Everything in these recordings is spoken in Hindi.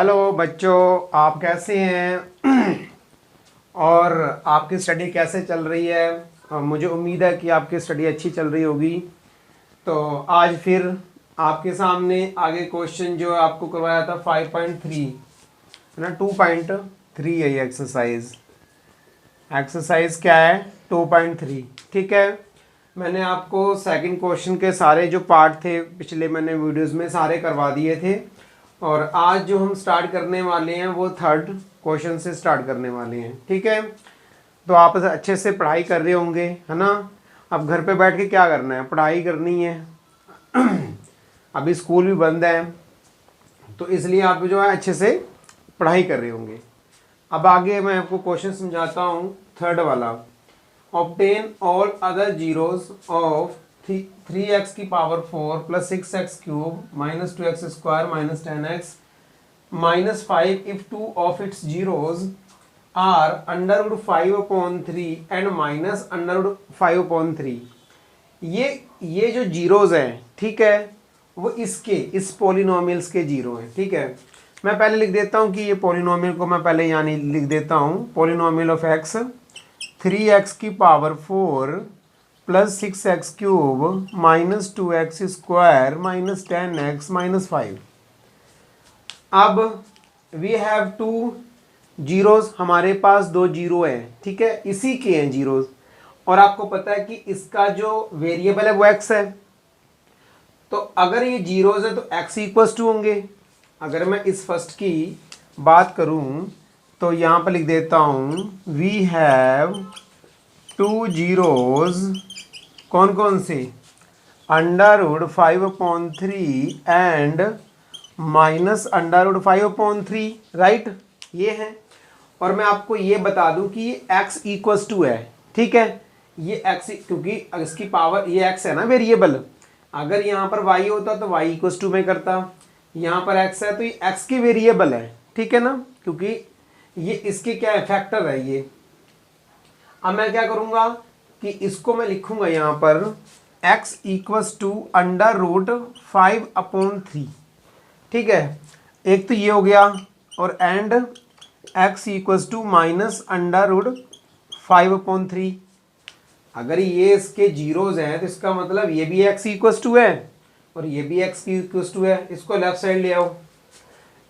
हेलो बच्चों, आप कैसे हैं? और आपकी स्टडी कैसे चल रही है? मुझे उम्मीद है कि आपकी स्टडी अच्छी चल रही होगी। तो आज फिर आपके सामने आगे क्वेश्चन जो आपको करवाया था 5.3 है ना, 2.3 है ये एक्सरसाइज। एक्सरसाइज क्या है? 2.3। ठीक है, मैंने आपको सेकंड क्वेश्चन के सारे जो पार्ट थे पिछले मैंने वीडियोस में सारे करवा दिए थे, और आज जो हम स्टार्ट करने वाले हैं वो थर्ड क्वेश्चन से स्टार्ट करने वाले हैं। ठीक है, तो आप अच्छे से पढ़ाई कर रहे होंगे, है ना। अब घर पे बैठ के क्या करना है? पढ़ाई करनी है। अभी स्कूल भी बंद है, तो इसलिए आप जो है अच्छे से पढ़ाई कर रहे होंगे। अब आगे मैं आपको क्वेश्चन समझाता हूँ, थर्ड वाला। Obtain all other zeros of 3x की power 4 plus 6x cube minus 2x square minus 10x minus 5 if two of its zeros are under root 5/3 and minus under root 5/3। ये जो जीरोस हैं, ठीक है, वो इस पोलिनोमियल्स के जीरो हैं। ठीक है, मैं पहले लिख देता हूँ कि ये पोलिनोमियल को मैं पहले यानी लिख देता हूँ। पोलिनोमियल ऑफ एक्स 3x की power 4 plus 6x cube minus 2x square minus 10x minus 5। अब वी हैव टू जीरोस, हमारे पास दो जीरो हैं। ठीक है, इसी के हैं जीरोस, और आपको पता है कि इसका जो वेरिएबल है वो x है। तो अगर ये जीरोस है तो x इक्वल्स टू होंगे। अगर मैं इस फर्स्ट की बात करूं तो यहां पर लिख देता हूं वी हैव टू जीरोस। कौन कौन से? Under root 5/3 and minus under root 5/3, right, ये है। और मैं आपको ये बता दूं कि ये x इक्वल्स टू है। ठीक है, ये x क्योंकि इसकी पावर ये x है ना वेरिएबल। अगर यहाँ पर y होता तो y इक्वल्स टू में करता, यहाँ पर x है तो ये x की वेरिएबल है। ठीक है ना, क्योंकि ये इसके क्या है, फैक्टर है ये। अब मैं क्या करूँगा कि इसको मैं लिखूँगा यहाँ पर x equals to under root 5/3। ठीक है, एक तो ये हो गया, और and x equals to minus under root 5/3। अगर ये इसके जीरोज हैं तो इसका मतलब ये भी x इक्वल्स टू है और ये भी x इक्वल्स टू है। इसको लेफ्ट साइड ले आओ,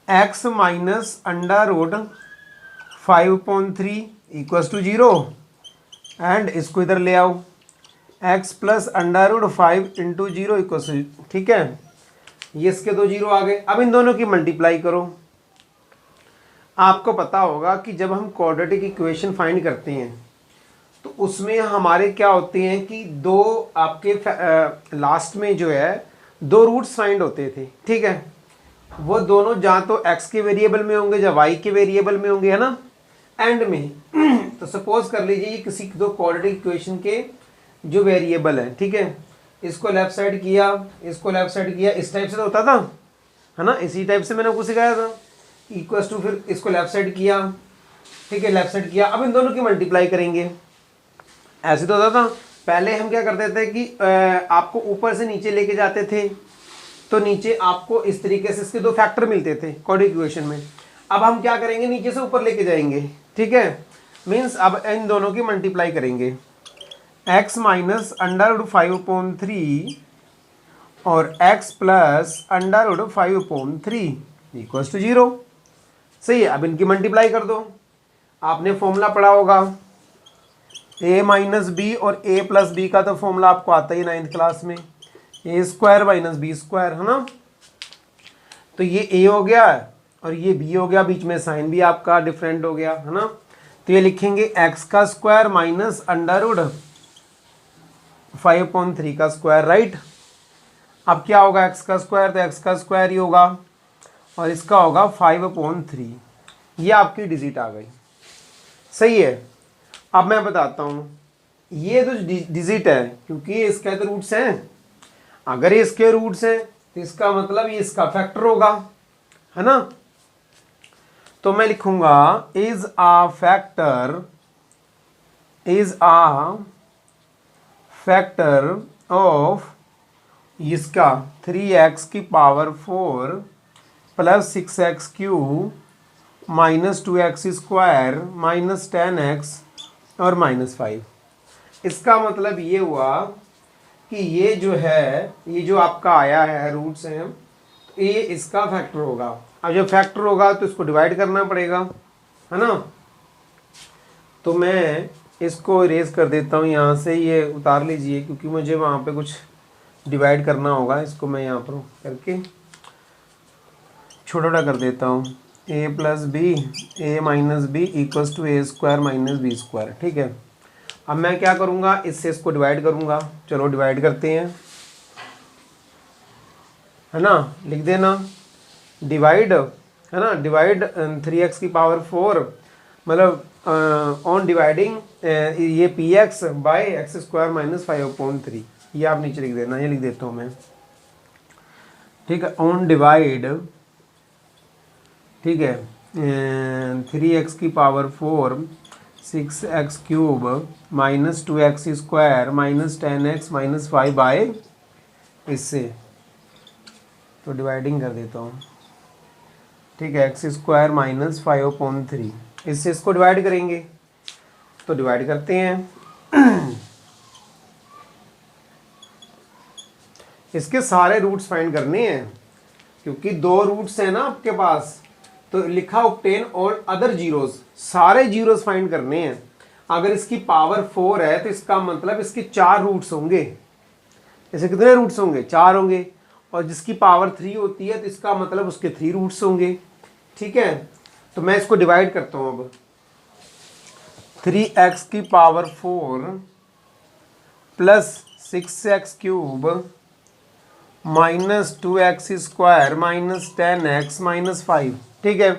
x minus under root 5/3 equals to 0, and इसको इधर ले आओ, x plus under root 5 into 0 equals to. ठीक है, ये इसके दो जीरो आ गए। अब इन दोनों की मल्टीप्लाई करो। आपको पता होगा कि जब हम क्वाड्रेटिक इक्वेशन फाइंड करते हैं तो उसमें हमारे क्या होते हैं कि दो आपके लास्ट में जो है दो रूट्स फाइंड होते थे। ठीक है, वो दोनों जहाँ तो x के वेरिएबल में होंगे या y के वेरिएबल में होंगे, है ना, एंड में। तो सपोज कर लीजिए ये किसी दो क्वाड्रेटिक इक्वेशन के जो वेरिएबल है। ठीक है, इसको लेफ्ट साइड किया, इसको लेफ्ट साइड किया, इस टाइप से तो होता था, है ना, इसी टाइप से मैंने आपको सिखाया था। इक्वल्स टू, फिर इसको लेफ्ट साइड किया। ठीक है, लेफ्ट साइड किया। अब इन दोनों की मल्टीप्लाई करेंगे। ऐसे तो होता था पहले, हम क्या करते थे कि आपको ऊपर से नीचे लेके जाते थे, तो नीचे आपको इस तरीके से इसके दो फैक्टर मिलते थे क्वाड्रेटिक इक्वेशन में। अब हम क्या करेंगे, नीचे से ऊपर लेके जाएंगे। ठीक है, मीन्स अब इन दोनों की मल्टीप्लाई करेंगे, x माइनस अंडर रूट 5/3 और x plus under root 5/3 equals to 0। सही है, अब इनकी मल्टीप्लाई कर दो। आपने फॉर्मूला पढ़ा होगा a माइनस बी और a प्लस बी का तो फॉर्मूला आपको आता ही 9th क्लास में, a square minus b square, है ना। तो ये a हो गया और ये b हो गया, बीच में साइन भी आपका डिफरेंट हो गया, है ना। तो ये लिखेंगे x का स्क्वायर माइनस अंडर रूट 5/3 का स्क्वायर, राइट। अब क्या होगा, x का स्क्वायर तो x का स्क्वायर ही होगा, और इसका होगा 5/3। ये आपकी डिजिट आ गई। सही है, अब मैं बताता हूँ, ये जो डिजिट है, क्योंकि ये इसके तो रूट्स हैं, अगर ये इसके रूट्स हैं तो इसका मतलब ये इसका फैक्टर होगा, है ना। तो मैं लिखूंगा इज आ फैक्टर ऑफ इसका 3x की power 4 plus 6x³ minus 2x² minus 10x और माइनस 5। इसका मतलब ये हुआ कि ये जो है, ये जो आपका आया है रूट्स हैं, तो ये इसका फैक्टर होगा। अब जब फैक्टर होगा तो इसको डिवाइड करना पड़ेगा, है ना। तो मैं इसको इरेज कर देता हूँ यहाँ से, ये उतार लीजिए क्योंकि मुझे वहाँ पे कुछ डिवाइड करना होगा। इसको मैं यहाँ पर करके छोटा छोटा कर देता हूँ। a plus b a minus b equals to a² minus b²। ठीक है, अब मैं क्या करूँगा, इससे इसको डिवाइड करूँगा। चलो डिवाइड करते हैं, है ना। लिख देना डिवाइड, है ना, डिवाइड 3x⁴ मतलब ऑन डिवाइडिंग ये px बाय x² माइनस 5/3। ये आप नीचे लिख देना, ये लिख देता हूँ मैं। ठीक है, ऑन डिवाइड, ठीक है, 3x⁴ 6x³ minus 2x² minus 10x minus 5 bye इससे, तो डिवाइडिंग कर देता हूँ। ठीक है, x² माइनस 5/3, इससे इसको डिवाइड करेंगे। तो डिवाइड करते हैं। इसके सारे रूट्स फाइंड करने हैं क्योंकि 2 रूट्स हैं ना आपके पास। तो लिखा ऑब्टेन और अदर जीरोस, सारे जीरोस फाइंड करने हैं। अगर इसकी पावर 4 है तो इसका मतलब इसके 4 रूट्स होंगे। ऐसे कितने रूट्स होंगे? 4 होंगे। और जिसकी पावर 3 होती है तो इसका मतलब उसके 3 रूट्स होंगे। ठीक है, तो मैं इसको डिवाइड करता हूँ अब। 3x⁴ plus 6x³ minus 2x² minus 10x minus 5। ठीक है,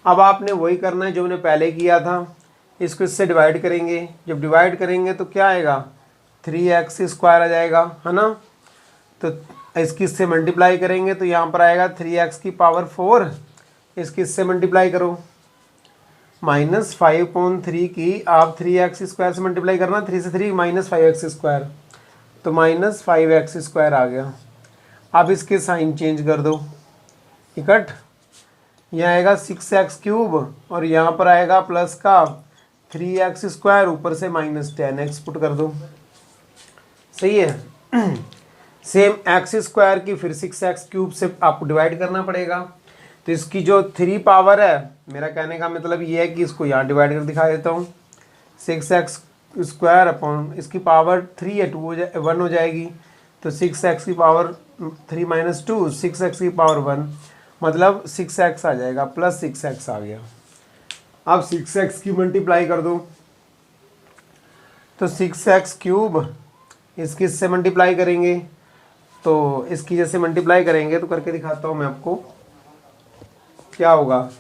अब आपने वही करना है जो मैंने पहले किया था। इसको इससे डिवाइड करेंगे। जब डिवाइड करेंगे तो क्या आएगा? 3x² आ जाएगा, है ना। तो इसकी इससे मल्टीप्लाई करेंगे तो यहाँ पर आएगा 3x⁴। इसकी इससे मल्टीप्लाई करो, माइनस 5/3 की आप 3x² से मल्टीप्लाई करना, 3 से 3 माइनस 5x², तो माइनस 5x² आ गया। अब इसके साइन चेंज कर दो, इकट्ठ। यह आएगा 6x³ और यहाँ पर आएगा प्लस का 3x², ऊपर से माइनस 10x पुट कर दो। सही है। सेम x² की फिर 6x³ से आपको डिवाइड करना पड़ेगा। तो इसकी जो 3 पावर है, मेरा कहने का मतलब ये है कि इसको यहाँ डिवाइड कर दिखा देता हूँ। 6x² अपॉन इसकी पावर 3 है, 1 हो जाएगी। तो 6x⁴ माइनस 2, 6x⁴ 1 मतलब 6x आ जाएगा, प्लस 6x आ गया। अब 6x की मल्टीप्लाई कर दो, तो 6x³ इसकी इससे मल्टीप्लाई करेंगे, तो इसकी जैसे मल्टीप्लाई करेंगे तो करके दिखाता हूँ मैं आपको क्या होगा।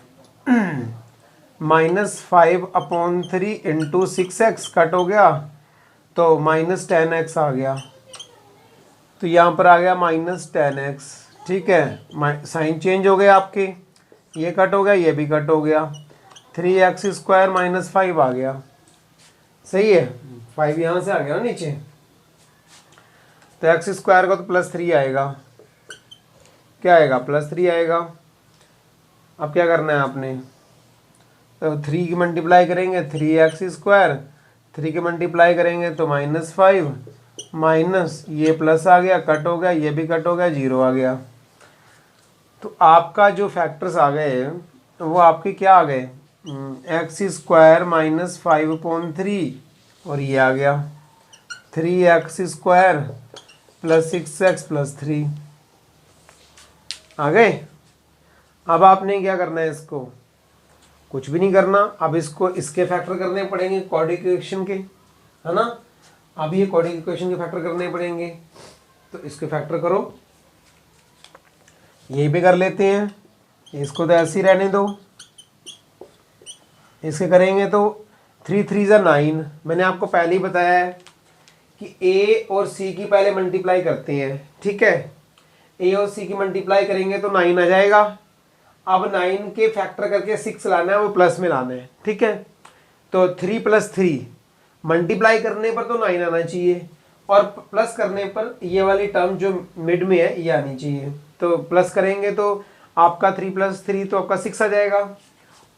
माइनस 5/3 इंटू 6x कट हो गया तो माइनस 10x आ गया। तो यहाँ पर आ गया माइनस 10x। ठीक है, साइन चेंज हो गए आपके, ये कट हो गया, ये भी कट हो गया। 3x² माइनस 5 आ गया। सही है, 5 यहाँ से आ गया ना नीचे। तो x² का तो प्लस 3 आएगा। क्या आएगा? प्लस 3 आएगा। अब क्या करना है आपने? तो 3 की मल्टीप्लाई करेंगे 3x², 3 की मल्टीप्लाई करेंगे तो माइनस 5, माइनस ये प्लस आ गया, कट हो गया, ये भी कट हो गया, 0 आ गया। तो आपका जो फैक्टर्स आ गए वो आपके क्या आ गए? x² माइनस 5/3 और ये आ गया 3x² प्लस 6x प्लस 3 आ गए। अब आपने क्या करना है? इसको कुछ भी नहीं करना। अब इसको इसके फैक्टर करने पड़ेंगे क्वाड्रेटिक इक्वेशन के, है ना। अब ये क्वाड्रेटिक इक्वेशन के फैक्टर करने पड़ेंगे, तो इसके फैक्टर करो। ये भी कर लेते हैं, इसको तो ऐसे ही रहने दो। इसके करेंगे तो 3 3 9। मैंने आपको पहले ही बताया है कि a और c की पहले मल्टीप्लाई करते हैं। ठीक है, a और c की मल्टीप्लाई करेंगे तो 9 आ जाएगा। अब 9 के फैक्टर करके 6 लाना है, वो प्लस में लाना है। ठीक है, तो 3 + 3 मल्टीप्लाई करने पर तो 9 आना चाहिए, और प्लस करने पर ये वाली टर्म जो मिड में है ये आनी चाहिए। तो प्लस करेंगे तो आपका 3 + 3 तो आपका 6 आ जाएगा,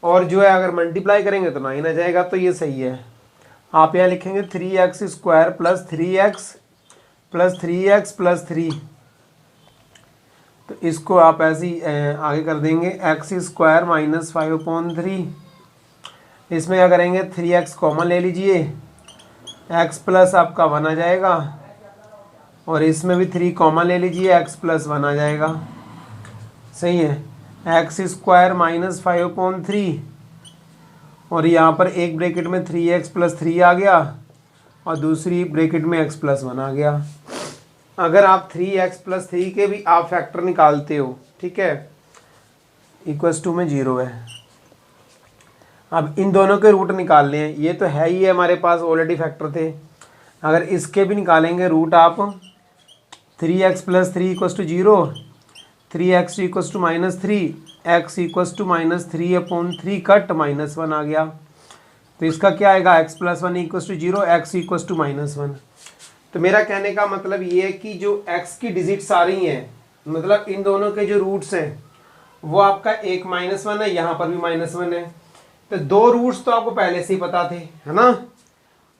और जो है अगर मल्टीप्लाई करेंगे तो 9 आ जाएगा। तो ये सही है। आप यहाँ लिखेंगे 3x² + 3x + 3x + 3, तो इसको आप ऐसे ही आगे कर देंगे x² - 5/3। इसमें क्या करेंगे 3x कॉमन ले लीजिए, x प्लस आपका 1 आ जाएगा, और इसमें भी 3 कॉमन ले लीजिए, x + 1 आ जाएगा। सही है। x² - 5/3, और यहाँ पर एक ब्रैकेट में 3x + 3 आ गया, और दूसरी ब्रैकेट में x + 1 आ गया। अगर आप 3x + 3 के भी आप फैक्टर निकालते हो, ठीक है, = में 0 है। अब इन दोनों के रूट निकालने हैं, ये तो है ही है हमारे पास, ऑलरेडी फैक्टर थे। अगर इसके भी निकालेंगे रूट आप, 3x + 3 = 0, 3x -3, x -3/3 कट -1 आ गया। तो इसका क्या आएगा, x + 1 = 0, x -1। तो मेरा कहने का मतलब ये है कि जो x की डिजिट्स आ रही हैं, मतलब इन दोनों के जो रूट्स हैं वो आपका एक -1 है, यहाँ पर भी -1 है। तो 2 रूट्स तो आपको पहले से ही पता थे, है ना,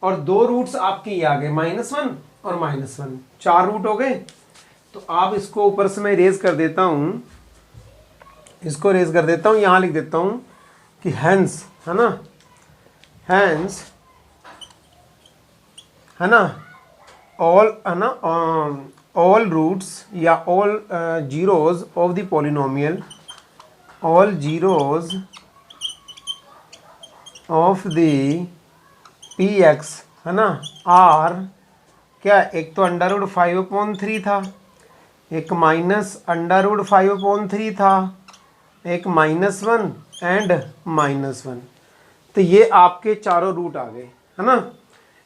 और 2 रूट्स आपके ये आ गए -1 और -1, 4 रूट हो गए। तो आप इसको ऊपर से मैं रेज कर देता हूँ, इसको रेज कर देता हूँ, यहाँ लिख देता हूँ कि हैंस, है ना, हैंस, है ना, ऑल, है ना, ऑल रूट्स या all zeros of the polynomial, all zeros of the px, है ना, आर क्या, एक तो √5/3 था, एक -√5/3 था, एक -1 एंड -1। तो ये आपके चारों रूट आ गए, है ना।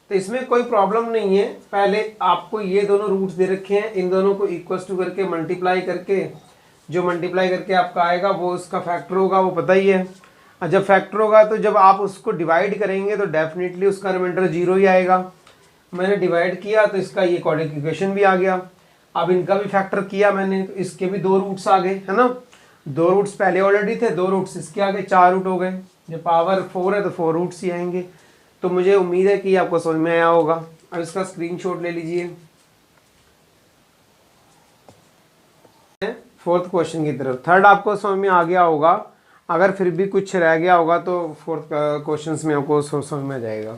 तो इसमें कोई प्रॉब्लम नहीं है। पहले आपको ये दोनों रूट्स दे रखे हैं, इन दोनों को = करके मल्टीप्लाई करके, जो मल्टीप्लाई करके आपका आएगा वो उसका फैक्टर होगा, वो पता ही है। और जब फैक्टर होगा तो जब आप उसको डिवाइड करेंगे तो डेफिनेटली उसका रिमाइंडर 0 ही आएगा। मैंने डिवाइड किया तो इसका ये क्वाड्रेटिक इक्वेशन भी आ गया। अब इनका भी फैक्टर किया मैंने तो इसके भी 2 रूट्स आ गए, है ना। 2 रूट्स पहले ऑलरेडी थे, 2 रूट्स इसके आगे, 4 रूट हो गए। जब पावर 4 है तो 4 रूट्स ही आएंगे। तो मुझे उम्मीद है कि आपको समझ में आया होगा। अब इसका स्क्रीनशॉट ले लीजिए 4th क्वेश्चन की तरफ। 3rd आपको समझ में आ गया होगा, अगर फिर भी कुछ रह गया होगा तो 4th क्वेश्चन में आपको समझ में आ जाएगा।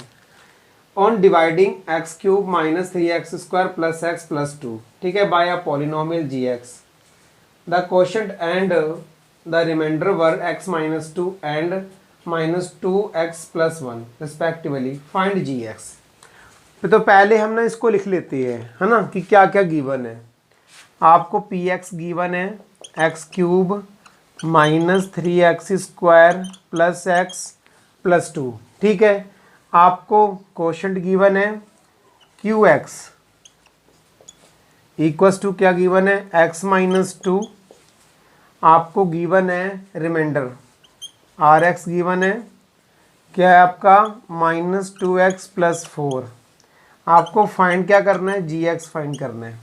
On dividing x³ - 3x² + x + 2, ठीक है, by a polynomial gx, the quotient and the remainder were x - 2 एंड -2x + 1 रिस्पेक्टिवली, फाइंड gx। तो पहले हम ना इसको लिख लेते हैं, है ना, कि क्या क्या गिवन है। आपको px गिवन है x³ - 3x² + x + 2, ठीक है। आपको क्वोशिएंट गिवन है qx = क्या गिवन है, x - 2। आपको गिवन है रिमाइंडर rx गिवन है, क्या है आपका -2x + 4। आपको फाइंड क्या करना है, gx फाइंड करना है।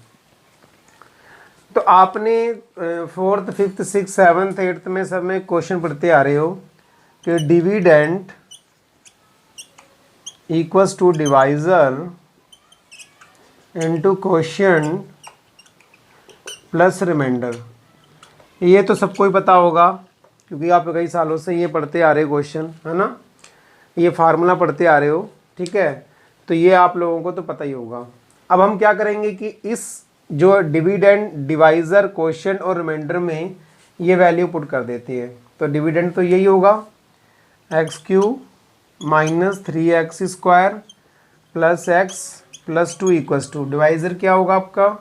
तो आपने 4th 5th 6th 7th 8th में सब में क्वेश्चन पढ़ते आ रहे हो कि dividend = divisor into quotient plus remainder. ये तो सबको ही पता होगा क्योंकि आप कई सालों से ये पढ़ते आ रहे हो क्वेश्चन, है ना, ये फार्मूला पढ़ते आ रहे हो, ठीक है। तो ये आप लोगों को तो पता ही होगा। अब हम क्या करेंगे कि इस जो डिविडेंड, डिवाइजर, क्वोशिएंट और रिमाइंडर में ये वैल्यू पुट कर देते हैं। तो डिविडेंड तो यही होगा x³ - 3x² + x + 2 = डिवाइजर क्या होगा आपका,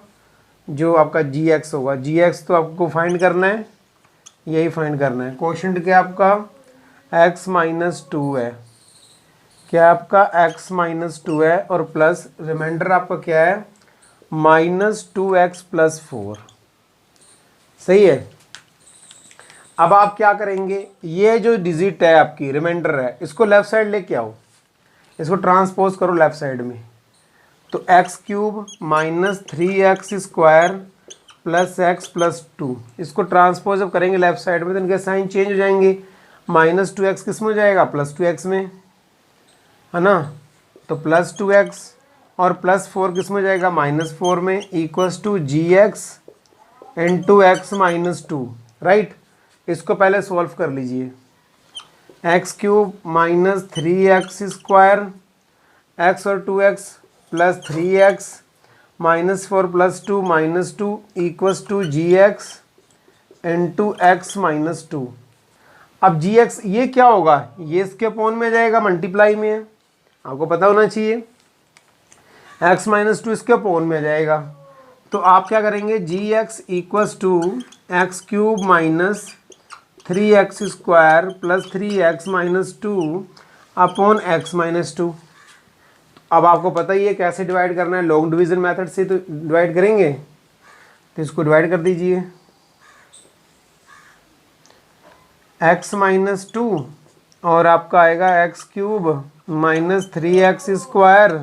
जो आपका gx होगा। gx तो आपको फाइंड करना है, यही फाइंड करना है। क्वोशिएंट क्या आपका x - 2 है, क्या आपका x - 2 है, और प्लस रिमाइंडर आपका क्या है -2x + 4। सही है। अब आप क्या करेंगे, ये जो डिजिट है आपकी रिमाइंडर है, इसको लेफ्ट साइड लेके आओ, इसको ट्रांसपोज करो लेफ्ट साइड में। तो x³ - 3x² plus x plus two. इसको ट्रांसपोज अब करेंगे लेफ्ट साइड में तो इनके साइन चेंज हो जाएंगे। माइनस टू एक्स किस में हो जाएगा, प्लस टू एक्स में, है ना। तो प्लस टू एक्स और प्लस फोर किस में हो जाएगा, माइनस फोर में, equals to g x into x minus two, right. इसको पहले सॉल्व कर लीजिए। X cube minus three x square, x और two x plus three x minus four plus two equals to g x into x minus two. अब जी एक्स ये क्या होगा, ये इसके अपोन में जाएगा, मल्टीप्लाई में है, आपको पता होना चाहिए। एक्स माइनस टू इसके अपोन में जाएगा, तो आप क्या करेंगे, g x equals to x cube minus three x square plus three x minus two upon x minus two. अब आपको पता ही है कैसे डिवाइड करना है, लॉन्ग डिवीजन मेथड से तो डिवाइड करेंगे। तो इसको डिवाइड कर दीजिए, एक्स माइनस टू और आपका आएगा x cube minus three x square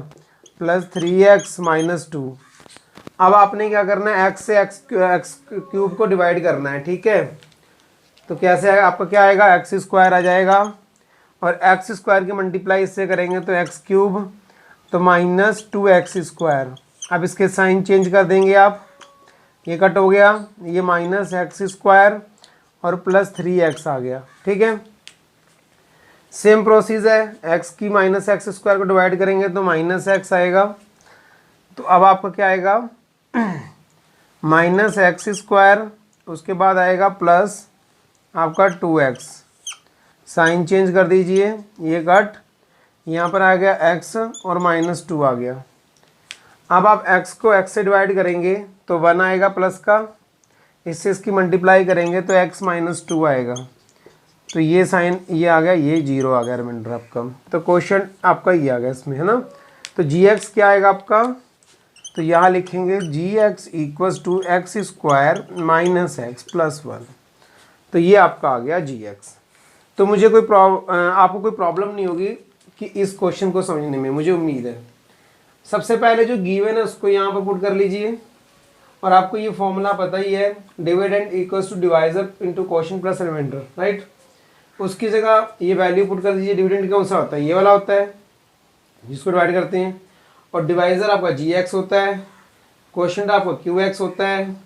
plus three x minus two. अब आपने क्या करना है, एक्स से एक्स क्यूब को डिवाइड करना है, ठीक है। तो कैसे आएगा, आपका क्या आएगा, एक्स स्क्वायर आ जाएगा और एक्स स्क्वायर की मल्टीप्लाई इससे करेंगे तो एक्स क्यूब, तो माइनस टू एक्स स्क्वायर। अब इसके साइन चेंज कर देंगे आप, ये कट हो गया, ये माइनस एक्स स्क्वायर और प्लस थ्री एक्स आ गया, ठीक है। सेम प्रोसेस है, एक्स की माइनस एक्स स्क्वायर को डिवाइड करेंगे तो माइनस एक्स आएगा। तो अब आपका क्या आएगा, माइनस एक्स स्क्वायर, उसके बाद आएगा प्लस आपका टू एक्स। साइन चेंज कर दीजिए, ये कट, यहाँ पर आ गया एक्स और माइनस टू आ गया। अब आप एक्स को एक्स से डिवाइड करेंगे तो वन आएगा प्लस का, इससे इसकी मल्टीप्लाई करेंगे तो एक्स माइनस टू आएगा। तो ये साइन ये आ गया, ये जीरो आ गया रिमाइंडर आपका। तो क्वेश्चन आपका ये आ गया इसमें, है ना। तो जी एक्स क्या आएगा आपका, तो यहाँ लिखेंगे g x equals to x square minus x plus one. तो ये आपका आ गया जी एक्स। तो मुझे आपको कोई प्रॉब्लम नहीं होगी कि इस क्वेश्चन को समझने में, मुझे उम्मीद है। सबसे पहले जो गिवन है उसको यहाँ पर पुट कर लीजिए और आपको ये फॉर्मूला पता ही है, dividend equals to divisor into quotient plus remainder, right. उसकी जगह ये वैल्यू पुट कर दीजिए। डिविडेंड कौन सा होता है, ये वाला होता है जिसको डिवाइड करते हैं, और डिवाइजर आपका जी एक्स होता है, क्वोशिएंट आपका क्यू एक्स होता है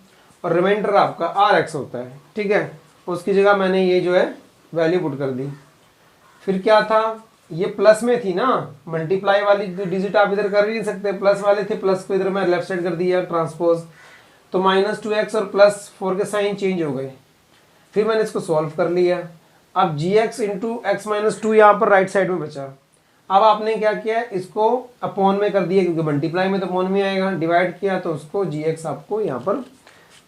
और रिमाइंडर आपका आर एक्स होता है, ठीक है। उसकी जगह मैंने ये जो है वैल्यू पुट कर दी। फिर क्या था, ये प्लस में थी ना, मल्टीप्लाई वाली डिजिट आप इधर कर ही नहीं सकते, प्लस वाले थे, प्लस को इधर मैं लेफ्ट साइड कर दिया ट्रांसपोज, तो माइनस टू एक्स और प्लस फोर के साइन चेंज हो गए। फिर मैंने इसको सॉल्व कर लिया। अब g x into x minus two यहाँ पर राइट साइड में बचा। अब आपने क्या किया, इसको अपॉन में कर दिया क्योंकि मल्टीप्लाई में तो अपॉन में आएगा, डिवाइड किया तो उसको जी एक्स आपको यहाँ पर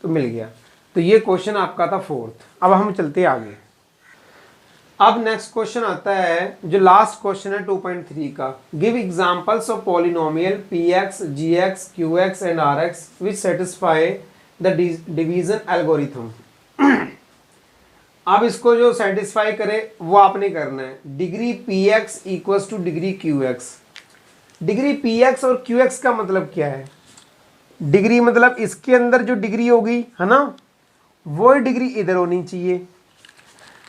तो मिल गया। तो ये क्वेश्चन आपका था फोर्थ। अब हम चलते हैं आगे। अब नेक्स्ट क्वेश्चन आता है जो लास्ट क्वेश्चन है 2.3 का। Give examples of polynomial p x g x q x and r x which satisfy the division algorithm. अब इसको जो सेटिस्फाई करे वो आपने करना है। Degree p x equals to degree q x. Degree p x और क्यू एक्स का मतलब क्या है, डिग्री मतलब इसके अंदर जो डिग्री होगी, है ना, वो डिग्री इधर होनी चाहिए।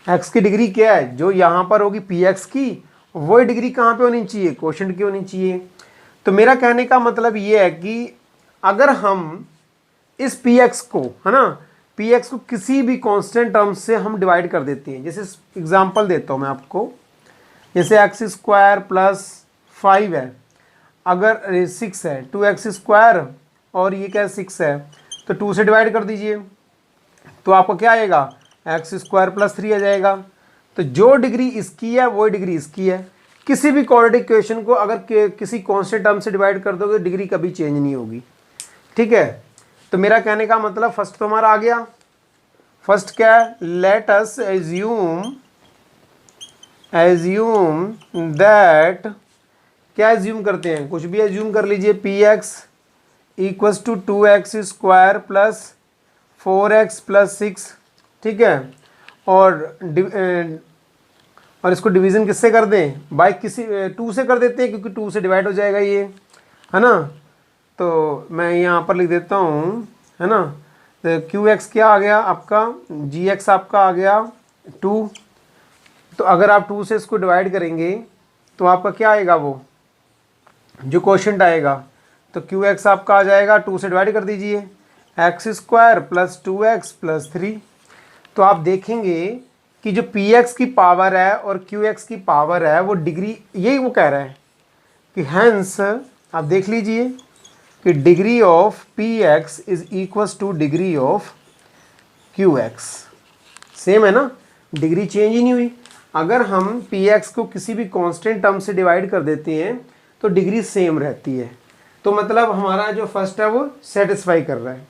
एक्स की डिग्री क्या है, जो यहाँ पर होगी पी एक्स की, वो डिग्री कहाँ पे होनी चाहिए, क्वोशिएंट की होनी चाहिए। तो मेरा कहने का मतलब ये है कि अगर हम इस पी एक्स को, है ना, पी एक्स को किसी भी कांस्टेंट टर्म से हम डिवाइड कर देते हैं। जैसे एग्जांपल देता हूँ मैं आपको, जैसे एक्स स्क्वायर प्लस 5 है, अगर 6 है, 2x स्क्वायर और ये क्या 6 है, तो 2 से डिवाइड कर दीजिए तो आपको क्या आएगा, एक्स स्क्वायर प्लस 3 आ जाएगा। तो जो डिग्री इसकी है वो डिग्री इसकी है। किसी भी क्वाड्रेटिक इक्वेशन को अगर किसी कांस्टेंट टर्म से डिवाइड कर दोगे डिग्री कभी चेंज नहीं होगी, ठीक है। तो मेरा कहने का मतलब फर्स्ट तो हमारा आ गया। फर्स्ट क्या है, लेट अस एज्यूम दैट, क्या एज्यूम करते हैं, कुछ भी एज्यूम कर लीजिए, p x equals to 2x square plus 4x plus 6, ठीक है। और इसको डिवीज़न किससे कर दें, बाय किसी 2 से कर देते हैं क्योंकि 2 से डिवाइड हो जाएगा ये, है ना। तो मैं यहाँ पर लिख देता हूँ, है ना, तो क्यू एक्स क्या आ गया आपका, जी एक्स आपका आ गया 2। तो अगर आप 2 से इसको डिवाइड करेंगे तो आपका क्या आएगा, वो जो क्वोशंट आएगा, तो क्यू एक्स आपका आ जाएगा 2 से डिवाइड कर दीजिए, x square plus 2x plus 3। तो आप देखेंगे कि जो पी एक्स की पावर है और क्यू एक्स की पावर है वो डिग्री, यही वो कह रहा है कि हैंस आप देख लीजिए कि degree of P x is equals to degree of Q x. Same है ना, डिग्री चेंज ही नहीं हुई। अगर हम पी एक्स को किसी भी कांस्टेंट टर्म से डिवाइड कर देते हैं तो डिग्री सेम रहती है। तो मतलब हमारा जो फर्स्ट है वो सेटिस्फाई कर रहा है।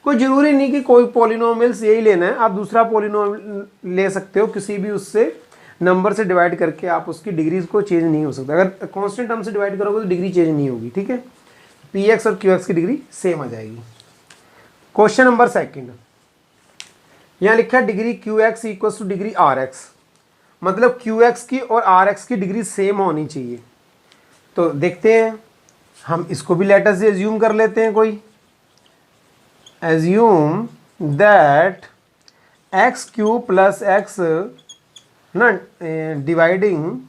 कोई ज़रूरी नहीं कि कोई पॉलिनोमियल्स यही लेना है, आप दूसरा पॉलिनोमियल ले सकते हो, किसी भी उससे नंबर से डिवाइड करके आप उसकी डिग्रीज को चेंज नहीं हो सकता। अगर कांस्टेंट टर्म से डिवाइड करोगे तो डिग्री चेंज नहीं होगी, ठीक है। पी एक्स और क्यू एक्स की डिग्री सेम आ जाएगी। क्वेश्चन नंबर सेकंड, यहाँ लिखा है degree q x equal to degree r x, मतलब क्यू एक्स की और आर एक्स की डिग्री सेम होनी चाहिए। तो देखते हैं, हम इसको भी लेटर से एज्यूम कर लेते हैं। कोई assume that x cube plus x ना dividing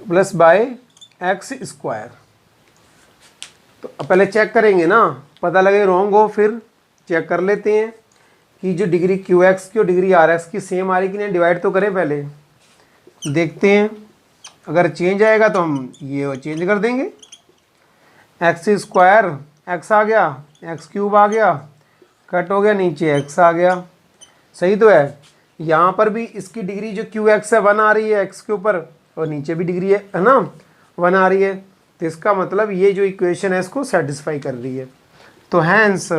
plus by x square. तो पहले चेक करेंगे ना, पता लगे रॉन्ग हो फिर चेक कर लेते हैं कि जो डिग्री क्यू एक्स की और डिग्री आर एक्स की सेम आ रही कि नहीं। डिवाइड तो करें पहले, देखते हैं। अगर चेंज आएगा तो हम ये चेंज कर देंगे, एक्स स्क्वायर एक्स आ गया, एक्स क्यूब आ गया, कट हो गया, नीचे एक्स आ गया। सही तो है। यहाँ पर भी इसकी डिग्री जो क्यू एक्स है 1 आ रही है एक्स के ऊपर, और नीचे भी डिग्री है ना 1 आ रही है। तो इसका मतलब ये जो इक्वेशन है इसको सेटिस्फाई कर रही है। तो हैंस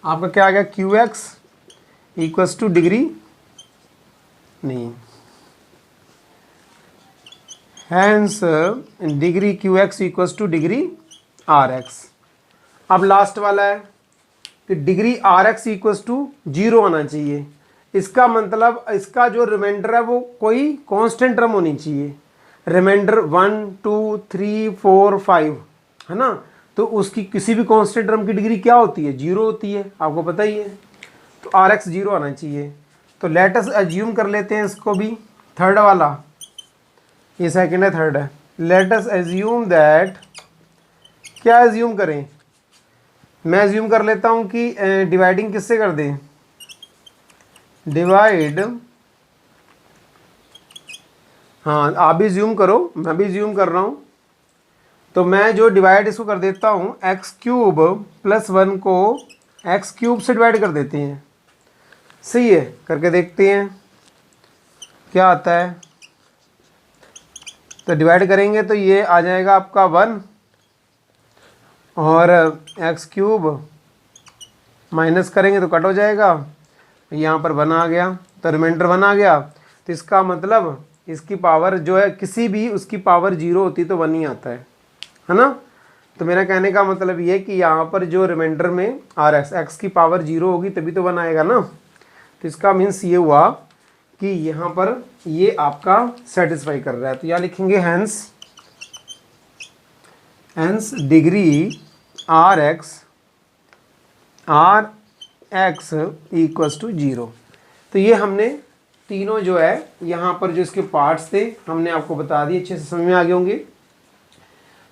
आपका क्या आ गया, q x equals to degree नहीं, hence degree q x equals to degree r x. अब लास्ट वाला है कि degree r x equals to 0 आना चाहिए। इसका मतलब इसका जो रिमाइंडर है वो कोई कांस्टेंट टर्म होनी चाहिए। रिमाइंडर 1 2 3 4 5 है ना, तो उसकी किसी भी कांस्टेंट टर्म की डिग्री क्या होती है, 0 होती है, आपको पता ही है। तो आर एक्स 0 आना चाहिए। तो लेट अस एज्यूम कर लेते हैं इसको भी, थर्ड वाला, ये सेकंड है, थर्ड है। लेट अस एज्यूम दैट, क्या एज्यूम करें, मैं एज्यूम कर लेता हूं कि डिवाइडिंग किससे कर दें, डिवाइड, हाँ आप भी ज्यूम करो, मैं भी ज्यूम कर रहा हूँ। तो मैं जो डिवाइड इसको कर देता हूँ, एक्स क्यूब प्लस 1 को एक्स क्यूब से डिवाइड कर देते हैं। सही है, करके देखते हैं क्या आता है। तो डिवाइड करेंगे तो ये आ जाएगा आपका 1, और एक्स क्यूब माइनस करेंगे तो कट हो जाएगा, यहाँ पर 1 आ गया, तो रिमाइंडर 1 आ गया। तो इसका मतलब इसकी पावर जो है किसी भी उसकी पावर 0 होती तो 1 ही आता है ना। तो मेरा कहने का मतलब ये कि यहाँ पर जो रिमाइंडर में आर एक्स की पावर 0 होगी तभी तो 1 आएगा ना। तो इसका मीन्स ये हुआ कि यहाँ पर ये आपका सेटिस्फाई कर रहा है। तो यहाँ लिखेंगे hence degree r x equals to 0। तो ये हमने तीनों जो है यहाँ पर जो इसके पार्ट्स थे हमने आपको बता दिए, अच्छे से समझ में आ गए होंगे।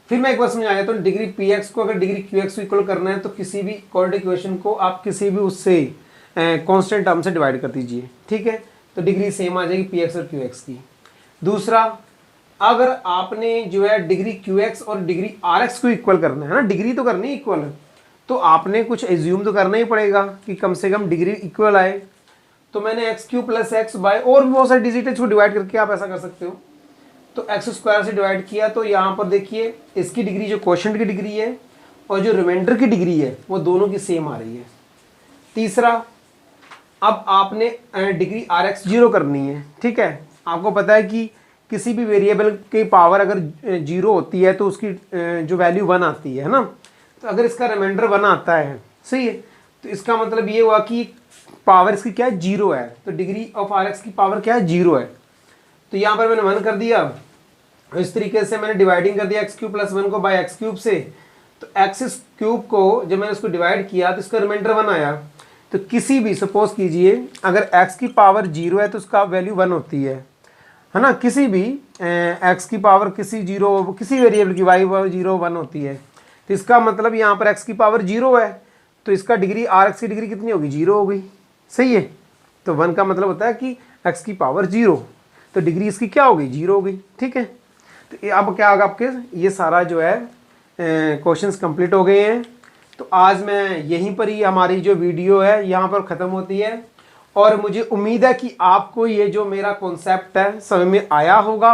फिर मैं एक बार समझाया, तो डिग्री पी एक्स को अगर डिग्री क्यू एक्स को इक्वल करना है तो किसी भी क्वाड्रेटिक इक्वेशन को आप किसी भी उससे कांस्टेंट टर्म से डिवाइड कर दीजिए, ठीक है। तो डिग्री सेम आ जाएगी पी एक्स और क्यू एक्स की। दूसरा, अगर आपने जो है डिग्री क्यू एक्स और डिग्री आर एक्स को इक्वल करना है ना, डिग्री तो करनी है इक्वल, तो आपने कुछ एज्यूम तो करना ही पड़ेगा कि कम से कम डिग्री इक्वल आए। तो मैंने x q plus x by और भी बहुत सारी डिजिट है इसको डिवाइड करके आप ऐसा कर सकते हो। तो एक्स स्क्वायर से डिवाइड किया तो यहाँ पर देखिए इसकी डिग्री जो क्वोशंट की डिग्री है और जो रिमाइंडर की डिग्री है वो दोनों की सेम आ रही है। तीसरा, अब आपने डिग्री आर एक्स 0 करनी है, ठीक है। आपको पता है कि किसी भी वेरिएबल की पावर अगर 0 होती है तो उसकी जो वैल्यू 1 आती है ना। तो अगर इसका रिमाइंडर 1 आता है, सही है, तो इसका मतलब ये हुआ कि पावर इसकी क्या है, 0 है। तो डिग्री ऑफ आर एक्स की पावर क्या है, 0 है। तो यहाँ पर मैंने 1 कर दिया, इस तरीके से मैंने डिवाइडिंग कर दिया एक्स क्यूब प्लस 1 को बाय एक्स क्यूब से। तो एक्स क्यूब को जब मैंने उसको डिवाइड किया तो इसका रिमाइंडर 1 आया। तो किसी भी, सपोज कीजिए अगर एक्स की पावर 0 है तो उसका वैल्यू 1 होती है ना। किसी भी एक्स की पावर किसी वेरिएबल की वाई 0 1 होती है। तो इसका मतलब यहाँ पर एक्स की पावर 0 है तो इसका डिग्री आर एक्स की डिग्री कितनी होगी, 0 हो गई। सही है। तो 1 का मतलब होता है कि एक्स की पावर 0, तो डिग्री इसकी क्या हो गई, 0 हो गई। ठीक है। तो अब क्या होगा आपके, ये सारा जो है क्वेश्चंस कंप्लीट हो गए हैं। तो आज मैं यहीं पर ही हमारी जो वीडियो है यहाँ पर ख़त्म होती है। और मुझे उम्मीद है कि आपको ये जो मेरा कॉन्सेप्ट है समझ में आया होगा।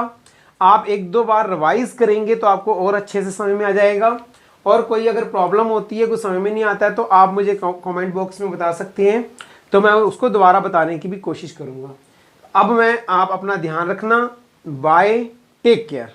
आप 1-2 बार रिवाइज करेंगे तो आपको और अच्छे से समझ में आ जाएगा। और कोई अगर प्रॉब्लम होती है, कुछ समझ में नहीं आता है, तो आप मुझे कमेंट बॉक्स में बता सकते हैं, तो मैं उसको दोबारा बताने की भी कोशिश करूँगा। अब आप अपना ध्यान रखना। Bye, take care.